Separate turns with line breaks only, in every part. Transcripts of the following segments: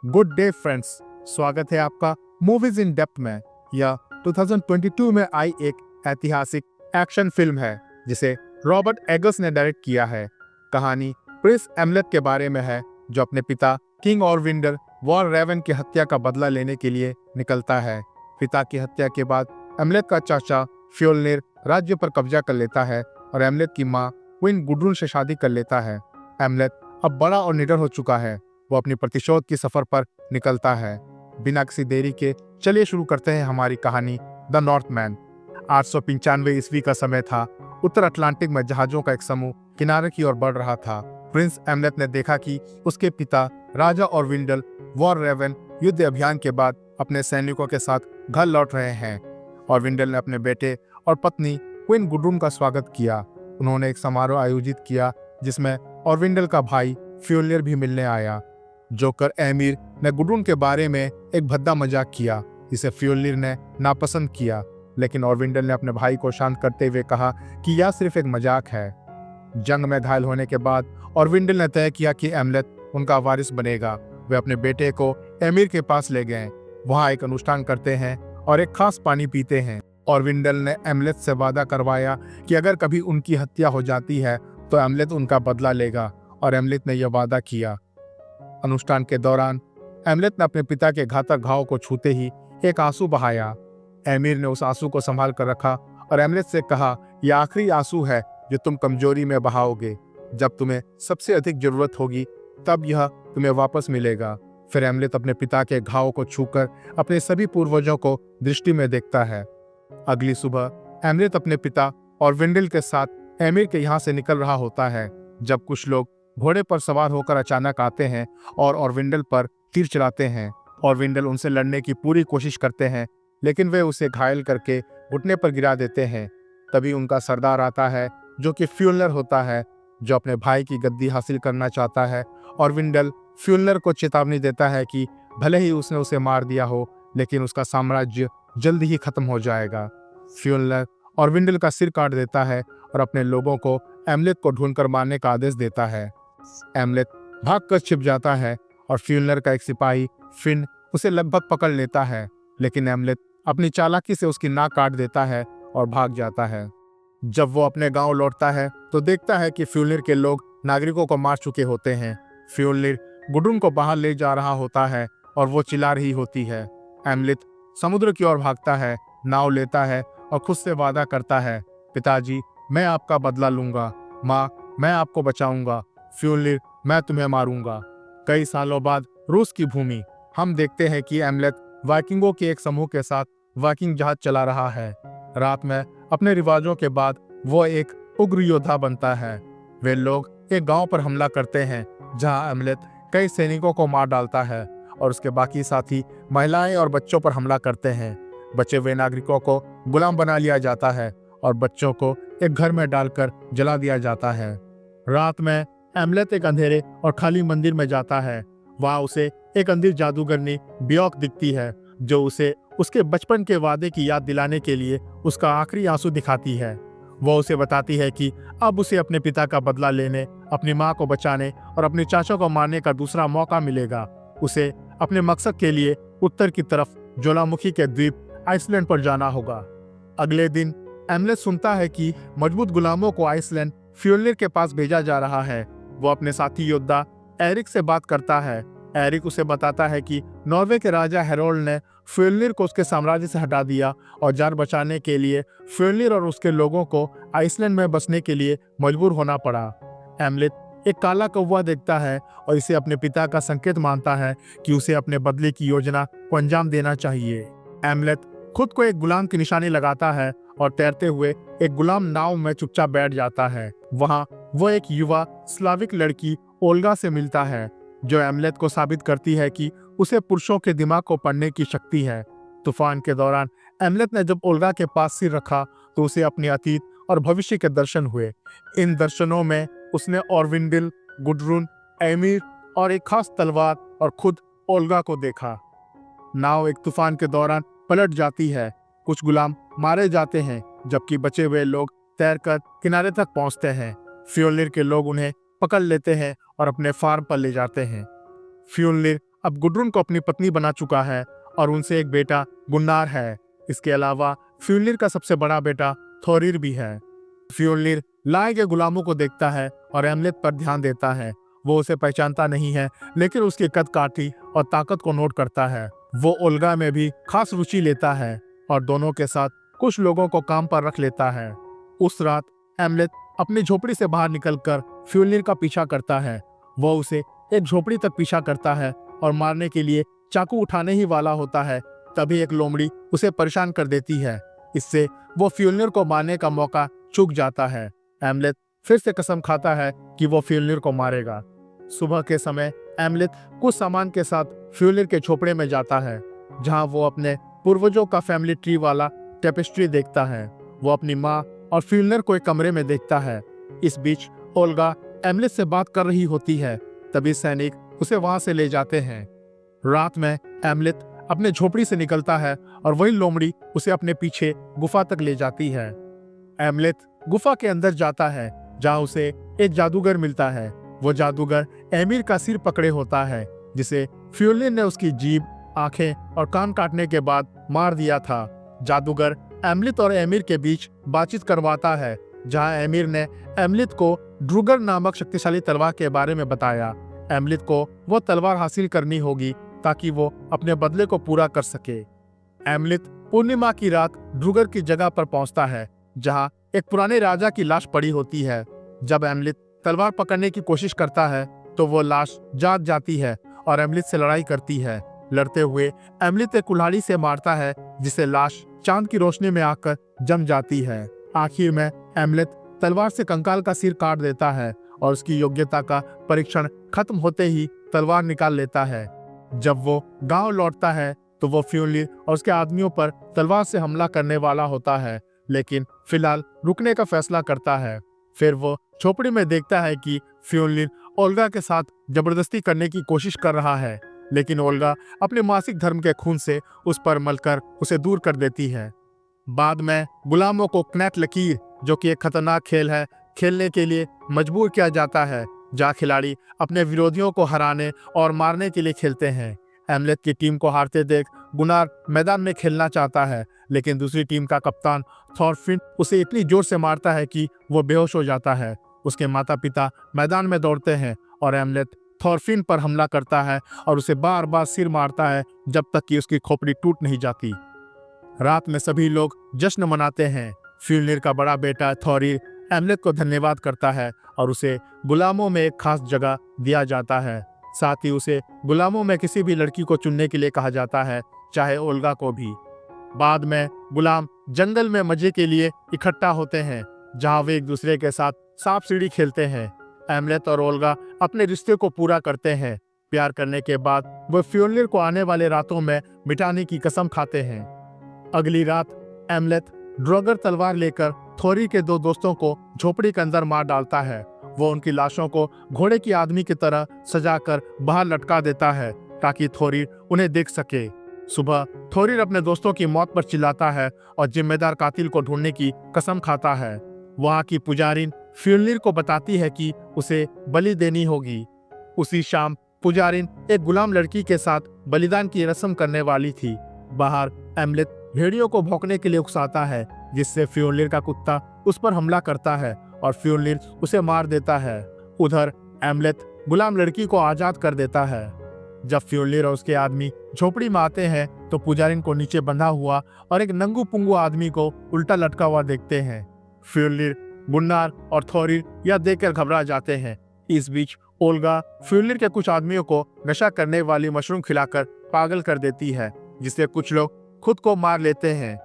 Good day friends, स्वागत है आपका मूवीज इन डेप्थ में। यह 2022 में आई एक ऐतिहासिक एक्शन फिल्म है जिसे रॉबर्ट एगर्स ने डायरेक्ट किया है। कहानी प्रिंस एमलेट के बारे में है, जो अपने पिता किंग ऑरविंडल वॉलरेवन की हत्या का बदला लेने के लिए निकलता है। पिता की हत्या के बाद एमलेट का चाचा फ्योल्निर राज्य पर कब्जा कर लेता है और एमलेट की मां क्वीन गुड्रून से शादी कर लेता है। एमलेट अब बड़ा और निडर हो चुका है। वो अपनी प्रतिशोध की सफर पर निकलता है। बिना किसी देरी के चलिए शुरू करते हैं हमारी कहानी द नॉर्थमैन। 895 ईस्वी का समय था। उत्तर अटलांटिक में जहाजों का एक समूह किनारे की ओर बढ़ रहा था। प्रिंस एमलेट ने देखा कि उसके पिता राजा ऑरविंडल वॉलरेवन युद्ध अभियान के बाद अपने सैनिकों के साथ घर लौट रहे हैं। ऑरविंडल ने अपने बेटे और पत्नी क्वीन गुड्रून का स्वागत किया। उन्होंने एक समारोह आयोजित किया जिसमें ऑरविंडल का भाई फ्योल्निर भी मिलने आया। जोकर एमिर ने गुड्रून के बारे में एक भद्दा मजाक किया, जिसे फ्योल्निर ने नापसंद किया, लेकिन ऑरविंडल ने अपने भाई को शांत करते हुए कहा कि यह सिर्फ एक मजाक है। जंग में घायल होने के बाद ऑरविंडल ने तय किया कि एमलेट उनका वारिस बनेगा। वे अपने बेटे को एमिर के पास ले गए। वहां एक अनुष्ठान करते हैं और एक खास पानी पीते हैं। ऑरविंडल ने एमलेट से वादा करवाया कि अगर कभी उनकी हत्या हो जाती है तो एमलेट उनका बदला लेगा, और एमलेट ने यह वादा किया। अनुष्ठान के दौरान एमलेट ने अपने पिता के घातक घाव को छूते ही एक आंसू बहाया। एमिर ने उस आंसू को संभाल कर रखा और एमलेट से कहा, यह आखिरी आंसू है जो तुम कमजोरी में बहाओगे। जब तुम्हें सबसे अधिक जरूरत होगी तब यह तुम्हें वापस मिलेगा। फिर एमलेट अपने पिता के घाव को छूकर अपने सभी पूर्वजों को दृष्टि में देखता है। अगली सुबह एमलेट अपने पिता ऑरविंडल के साथ एमिर के यहाँ से निकल रहा होता है, जब कुछ लोग घोड़े पर सवार होकर अचानक आते हैं और ऑरविंडल पर तीर चलाते हैं। ऑरविंडल उनसे लड़ने की पूरी कोशिश करते हैं, लेकिन वे उसे घायल करके घुटने पर गिरा देते हैं। तभी उनका सरदार आता है, जो कि फ्योल्निर होता है, जो अपने भाई की गद्दी हासिल करना चाहता है। ऑरविंडल फ्योल्निर को चेतावनी देता है कि भले ही उसने उसे मार दिया हो, लेकिन उसका साम्राज्य जल्द ही खत्म हो जाएगा। फ्योल्निर ऑरविंडल का सिर काट देता है और अपने लोगों को एमलेट को ढूंढकर मारने का आदेश देता है। एमलेट भागकर छिप जाता है और फ्योल्निर का एक सिपाही फिन उसे लगभग पकड़ लेता है, लेकिन एमलेट अपनी चालाकी से उसकी नाक काट देता है और भाग जाता है। जब वो अपने गांव लौटता है तो देखता है कि फ्योल्निर के लोग नागरिकों को मार चुके होते हैं। फ्योल्निर गुड्रून को बाहर ले जा रहा होता है और वो चिल्ला रही होती है। एमलेट समुद्र की ओर भागता है, नाव लेता है और खुद से वादा करता है, पिताजी मैं आपका बदला लूंगा, माँ मैं आपको बचाऊंगा, फ्योल्निर मैं तुम्हें मारूंगा। कई सालों बाद रूस की भूमि हम देखते हैं कि एमलेट वाइकिंगों के एक समूह के साथ वाइकिंग जहाज चला रहा है। रात में अपने रिवाजों के बाद वो एक उग्र योद्धा बनता है। वे लोग एक गांव पर हमला करते हैं, जहां एमलेट कई सैनिकों को मार डालता है और उसके बाकी साथी महिलाएं और बच्चों पर हमला करते हैं। बचे हुए नागरिकों को गुलाम बना लिया जाता है और बच्चों को एक घर में डालकर जला दिया जाता है। रात में एमलेट एक अंधेरे और खाली मंदिर में जाता है। वहां उसे एक अंधी जादूगरनी बियोक दिखती है, जो उसे उसके बचपन के वादे की याद दिलाने के लिए उसका आखिरी आंसू दिखाती है। वो उसे बताती है कि अब उसे अपने पिता का बदला लेने, अपनी माँ को बचाने और अपने चाचा को मारने का दूसरा मौका मिलेगा। उसे अपने मकसद के लिए उत्तर की तरफ ज्वालामुखी के द्वीप आइसलैंड पर जाना होगा। अगले दिन एमलेट सुनता है कि मजबूत गुलामों को आइसलैंड फ्योल्निर के पास भेजा जा रहा है। वो अपने साथी योद्धा एरिक से बात करता है। एरिक उसे बताता है कि नॉर्वे के राजा हेरोल्ड ने फ्योल्निर को उसके साम्राज्य से हटा दिया और जान बचाने के लिए फ्योल्निर और उसके लोगों को आइसलैंड में बसने के लिए मजबूर होना पड़ा। एमलेट एक काला कौवा देखता है और इसे अपने पिता का संकेत मानता है कि उसे अपने बदले की योजना को अंजाम देना चाहिए। एमलेट खुद को एक गुलाम की निशानी लगाता है और तैरते हुए एक गुलाम नाव में चुपचाप बैठ जाता है। वहां वो एक युवा स्लाविक लड़की ओल्गा से मिलता है, जो एमलेट को साबित करती है कि उसे पुरुषों के दिमाग को पढ़ने की शक्ति है। तूफान के दौरान एमलेट ने जब ओल्गा के पास सिर रखा तो उसे अपने अतीत और भविष्य के दर्शन हुए। इन दर्शनों में उसने ऑरविंडल, गुड्रून, एमिर और एक खास तलवार और खुद ओल्गा को देखा। नाव एक तूफान के दौरान पलट जाती है। कुछ गुलाम मारे जाते हैं, जबकि बचे हुए लोग तैरकर किनारे तक पहुंचते हैं। फ्योल्निर के लोग उन्हें पकड़ लेते हैं और अपने फार्म पर ले जाते हैं। फ्योल्निर अब गुड्रुन को अपनी पत्नी बना चुका है और उनसे एक बेटा गुन्नार है। इसके अलावा फ्योल्निर का सबसे बड़ा बेटा थोरिर भी है। फ्योल्निर लाए गए गुलामों को देखता है और एमलेट पर ध्यान देता है। वो उसे पहचानता नहीं है, लेकिन उसकी कद काठी और ताकत को नोट करता है। वो ओल्गा में भी खास रुचि लेता है और दोनों के साथ कुछ लोगों को काम पर रख लेता है। उस रात एमलेट अपनी झोपड़ी से बाहर निकलकर फ्योल्निर का पीछा करता है। वो उसे एक झोपड़ी तक पीछा करता है और मारने के लिए चाकू उठाने ही वाला होता है, तभी एक लोमड़ी उसे परेशान कर देती है। इससे वो फ्योल्निर को मारने का मौका चूक जाता है। एमलेट फिर से कसम खाता है कि वो फ्योल्निर को मारेगा। सुबह के समय एमलेट कुछ सामान के साथ फ्योल्निर के झोपड़े में जाता है, जहां वो अपने पूर्वजों का फैमिली ट्री वाला टेपेस्ट्री देखता है। वो अपनी माँ और फ्योल्निर को एक कमरे में देखता है। इस बीच ओल्गा एमलेट से बात कर रही होती है, तभी सैनिक उसे वहां से ले जाते हैं। रात में एमलेट अपने झोपड़ी से निकलता है और वही लोमड़ी उसे अपने पीछे गुफा तक ले जाती है। एमलेट गुफा के अंदर जाता है, जहां उसे एक जादूगर मिलता है। वो जादूगर एमिर का सिर पकड़े होता है, जिसे फ्योल्निर ने उसकी जीभ, आंखें और कान काटने के बाद मार दिया था। जादूगर एमलेट और एमिर के बीच बातचीत करवाता है, जहां एमिर ने एमलेट को ड्रूगर नामक शक्तिशाली तलवार के बारे में बताया। एमलेट को वो तलवार हासिल करनी होगी ताकि वो अपने बदले को पूरा कर सके। एमलेट पूर्णिमा की रात ड्रूगर की जगह पर पहुंचता है, जहां एक पुराने राजा की लाश पड़ी होती है। जब एमलेट तलवार पकड़ने की कोशिश करता है तो वो लाश जाग जाती है और एमलेट से लड़ाई करती है। लड़ते हुए एमलेट एक कुल्हाड़ी से मारता है, जिससे लाश चांद की रोशनी में आकर जम जाती है। आखिर में एमलेट तलवार से कंकाल का सिर काट देता है और उसकी योग्यता का परीक्षण खत्म होते ही तलवार निकाल लेता है। जब वो गांव लौटता है तो वो फ्योल्निर और उसके आदमियों पर तलवार से हमला करने वाला होता है, लेकिन फिलहाल रुकने का फैसला करता है। फिर वो झोपड़ी में देखता है कि फ्योल्निर ओल्गा के साथ जबरदस्ती करने की कोशिश कर रहा है, लेकिन ओल्गा अपने मासिक धर्म के खून से उस पर मलकर उसे दूर कर देती है। बाद में गुलामों को क्नैट लकीर, जो कि एक खतरनाक खेल है, खेलने के लिए मजबूर किया जाता है, जहाँ खिलाड़ी अपने विरोधियों को हराने और मारने के लिए खेलते हैं। एमलेट की टीम को हारते देख गुनार मैदान में खेलना चाहता है, लेकिन दूसरी टीम का कप्तान थॉरफिन उसे इतनी जोर से मारता है कि वो बेहोश हो जाता है। उसके माता पिता मैदान में दौड़ते हैं और एमलेट थॉरफिन पर हमला करता है और उसे बार बार सिर मारता है, जब तक कि उसकी खोपड़ी टूट नहीं जाती। रात में सभी लोग जश्न मनाते हैं। फ्योल्निर का बड़ा बेटा थोरिर एमलेट को धन्यवाद करता है और उसे गुलामों में एक खास जगह दिया जाता है। साथ ही उसे गुलामों में किसी भी लड़की को चुनने के लिए कहा जाता है, चाहे ओल्गा को भी। बाद में गुलाम जंगल में मजे के लिए इकट्ठा होते हैं, जहां वे एक दूसरे के साथ सांप सीढ़ी खेलते हैं। एमलेट और ओल्गा अपने रिश्ते को पूरा करते हैं। प्यार करने के बाद वे फ्योल्निर को आने वाले रातों में मिटाने की कसम खाते हैं। अगली रात एमलेट ड्रूगर तलवार लेकर थोरिर के दो दोस्तों को झोपड़ी के अंदर मार डालता है। वो उनकी लाशों को घोड़े की आदमी की तरह सजाकर बाहर लटका देता है, ताकि थोरिर उन्हें देख सके। सुबह थोरिर अपने दोस्तों की मौत पर चिल्लाता है और जिम्मेदार कातिल को ढूंढने की कसम खाता है। वहाँ की पुजारिन फ्योल्निर को बताती है कि उसे बलि देनी होगी। उसी शाम पुजारिन एक गुलाम लड़की के साथ बलिदान की रस्म करने वाली थी। बाहर एमलेट भेड़ियों को भौंकने के लिए उकसाता है, जिससे फ्योल्निर का कुत्ता उस पर हमला करता है और फ्योल्निर उसे मार देता है। उधर एमलेट गुलाम लड़की को आजाद कर देता है। जब फ्योल्निर और उसके आदमी झोपड़ी में आते हैं तो पुजारिन को नीचे बंधा हुआ और एक नंगू पुंगू आदमी को उल्टा लटका हुआ देखते हैं। फ्योल्निर, गुन्नार और थोरिर यह देखकर घबरा जाते हैं। इस बीच ओल्गा फ्योल्निर के कुछ आदमियों को नशा करने वाली मशरूम खिलाकर पागल कर देती है, जिससे कुछ लोग खुद को मार लेते हैं।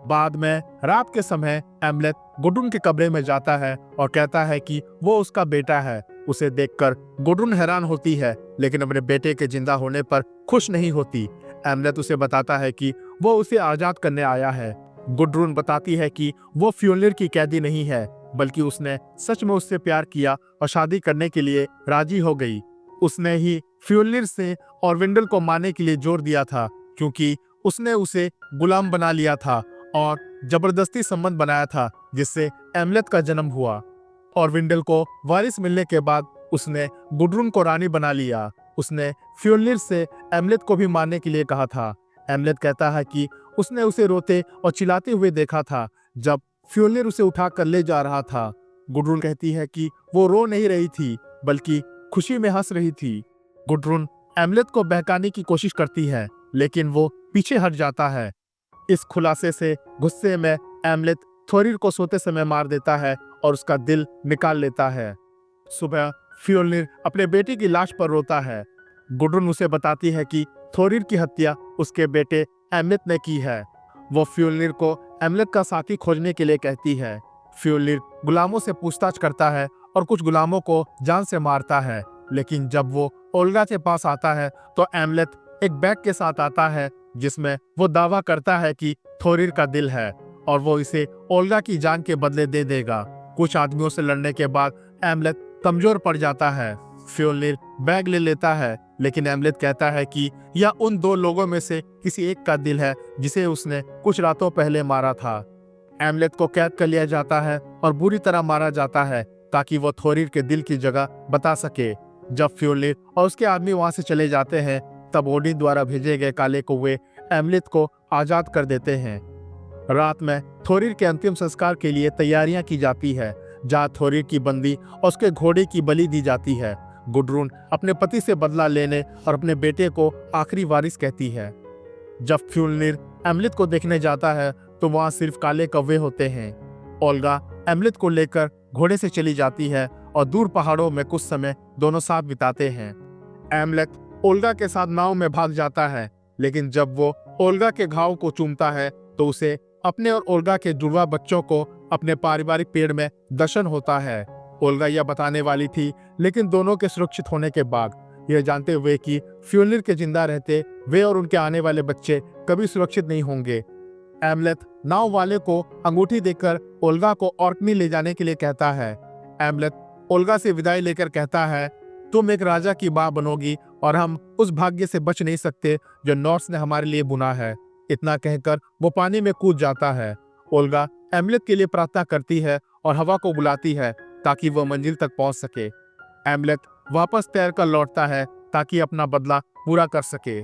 बाद में रात के समय एमलेट गुड्रुन के कमरे में जाता है और कहता है कि वो उसका बेटा है। उसे देखकर गुड्रुन हैरान होती है, लेकिन अपने बेटे के जिंदा होने पर खुश नहीं होती। एमलेट उसे बताता है कि वो उसे आजाद करने आया है। गुड्रुन बताती है कि वो फ्योल्निर की कैदी नहीं है, बल्कि उसने सच में उससे प्यार किया और शादी करने के लिए राजी हो गई। उसने ही फ्योल्निर से ऑरविंडल को मारने के लिए जोर दिया था, क्योंकि उसने उसे गुलाम बना लिया था और जबरदस्ती संबंध बनाया था, जिससे एमलेट का जन्म हुआ। ऑरविंडल को वारिस मिलने के बाद उसने गुड्रुन को रानी बना लिया। उसने फ्योल्निर से एमलेट को भी मारने के लिए कहा था। एमलेट कहता है कि उसने उसे रोते और चिल्लाते हुए देखा था जब फ्योल्निर उसे उठा कर ले जा रहा था। गुडरून कहती है कि वो रो नहीं रही थी बल्कि खुशी में हंस रही थी। गुडरून एमलेट को बहकाने की कोशिश करती है लेकिन वो पीछे हट जाता है। इस खुलासे से गुस्से में एमलेट थोरिर को सोते समय मार देता है और उसका दिल निकाल लेता है। सुबह फ्योल्निर अपने बेटे की लाश पर रोता है। गुडरून उसे बताती है कि थोरिर की हत्या उसके बेटे एमलेट ने की है। वो फ्योल्निर को एमलेट का साथी खोजने के लिए कहती है। फ्योल्निर गुलामों से पूछताछ करता है और कुछ गुलामों को जान से मारता है, लेकिन जब वो ओल्गा के पास आता है तो एमलेट एक बैग के साथ आता है जिसमें वो दावा करता है कि थोरिर का दिल है और वो इसे ओल्गा की जान के बदले दे देगा। कुछ आदमियों से लड़ने के बाद एमलेट कमजोर पड़ जाता है। फ्योल्निर बैग ले लेता है लेकिन एमलेट कहता है कि यह उन दो लोगों में से किसी एक का दिल है जिसे उसने कुछ रातों पहले मारा था। एमलेट को कैद कर लिया जाता है और बुरी तरह मारा जाता है ताकि वो थोरिर के दिल की जगह बता सके। जब फ्योल्निर और उसके आदमी वहां से चले जाते हैं तब ओडिन द्वारा भेजे गए काले कौवे एमलेट को आजाद कर देते हैं। रात में थोरिर के अंतिम संस्कार के लिए तैयारियां की जाती है जहां थोरिर की बंदी और उसके घोड़े की बलि दी जाती है। गुडरून अपने पति से बदला लेने और अपने बेटे को आखिरी वारिस कहती है। जब फ्योल्निर एमलेट को देखने जाता है तो वहां सिर्फ काले कौवे होते हैं। ओल्गा एमलेट को लेकर घोड़े से चली जाती है और दूर पहाड़ों में कुछ समय दोनों साथ बिताते हैं। एमलेट ओल्गा के साथ नाव में भाग जाता है लेकिन जब वो ओल्गा के घाव को चूमता है तो उसे अपने और ओल्गा के जुड़वा बच्चों को अपने पारिवारिक पेड़ में दर्शन होता है। ओल्गा यह बताने वाली थी लेकिन दोनों के सुरक्षित होने के बाद यह जानते हुए कि फ्योल्निर के जिंदा रहते वे और उनके आने वाले बच्चे कभी सुरक्षित नहीं होंगे, एमलेट नाव वाले को अंगूठी देकर ओल्गा को ऑर्कनी ले जाने के लिए कहता है। एमलेट ओल्गा से विदाई लेकर कहता है, तुम एक राजा की मां बनोगी और हम उस भाग्य से बच नहीं सकते जो नॉर्स ने हमारे लिए बुना है। इतना कहकर वो पानी में कूद जाता है। ओल्गा एमलेट के लिए प्रार्थना करती है और हवा को बुलाती है ताकि वह मंजिल तक पहुंच सके। एमलेट वापस तैरकर लौटता है ताकि अपना बदला पूरा कर सके।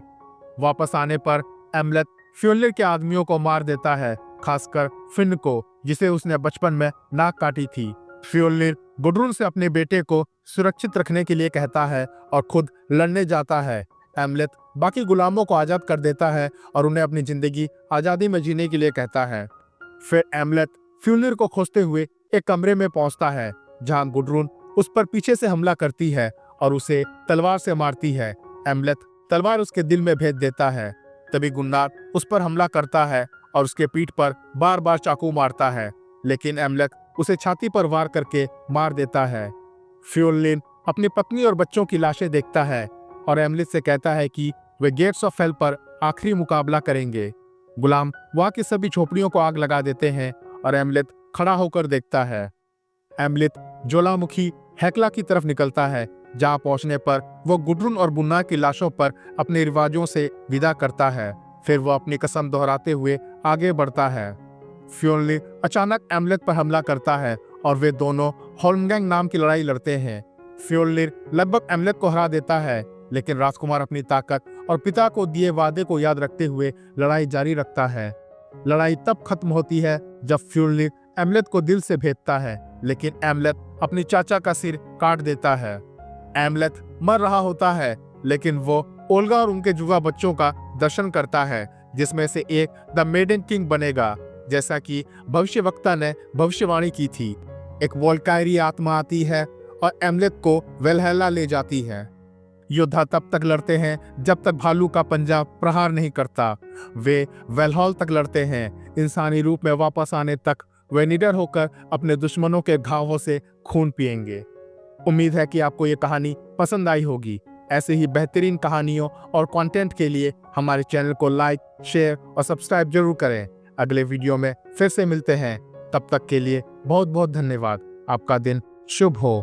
वापस आने पर एमलेट फ्योल्निर के आदमियों को मार देता है, खासकर फिन को जिसे उसने बचपन में नाक काटी थी। फ्योल्निर गुडरून से अपने बेटे को सुरक्षित रखने के लिए कहता है और खुद लड़ने जाता है। एमलेट बाकी गुलामों को आजाद कर देता है और उन्हें अपनी जिंदगी आजादी में जीने के लिए कहता है। फिर एमलेट फ्योल्निर को खोजते हुए एक कमरे में पहुंचता है जहां गुडरून उस पर पीछे से हमला करती है और उसे तलवार से मारती है। एमलेट तलवार उसके दिल में भेद देता है। तभी गुन्नार उस पर हमला करता है और उसके पीठ पर बार बार चाकू मारता है, लेकिन एमलेट उसे छाती पर वार करके मार देता है। फ्योल्निर अपनी पत्नी और बच्चों की लाशें देखता है और एमलेट से कहता है कि वे गेट्स ऑफ हेल पर आखिरी मुकाबला करेंगे। गुलाम वहां की सभी झोपड़ियों को आग लगा देते हैं और एमलेट खड़ा होकर देखता है। एमलेट ज्वालामुखी हेक्ला की तरफ निकलता है जहां पहुंचने पर वो गुडरून और गुन्नार की लाशों पर अपने रिवाजों से विदा करता है। फिर वो अपनी कसम दोहराते हुए आगे बढ़ता है। फ्योल्निर अचानक एमलेट पर हमला करता है और वे दोनों होल्मगैंग नाम की लड़ाई लड़ते हैं। फ्योल्निर लगभग एमलेट को हरा देता है, लेकिन राजकुमार अपनी ताकत और पिता को दिए वादे को याद रखते हुए लड़ाई जारी रखता है। लड़ाई तब खत्म होती है जब फ्योल्निर एमलेट को दिल से भेदता है, लेकिन एमलेट अपने चाचा का सिर काट देता है। एमलेट मर रहा होता है, लेकिन वो ओल्गा और उनके जुड़वा बच्चों का दर्शन करता है, जिसमें से एक द मेडन किंग बनेगा, जैसा कि भविष्यवक्ता ने भविष्यवाणी की थी। एक वोल्कायरी आत्मा आती है और एमलेट को वेलहैला ले जाती है। योद्धा तब तक लड़ते हैं जब तक भालू का पंजा प्रहार नहीं करता। वे वेलहॉल तक लड़ते हैं। इंसानी रूप में वापस आने तक वे निडर होकर अपने दुश्मनों के घावों से खून पिएंगे। उम्मीद है कि आपको ये कहानी पसंद आई होगी। ऐसे ही बेहतरीन कहानियों और कंटेंट के लिए हमारे चैनल को लाइक, शेयर और सब्सक्राइब जरूर करें। अगले वीडियो में फिर से मिलते हैं। तब तक के लिए बहुत बहुत धन्यवाद। आपका दिन शुभ हो।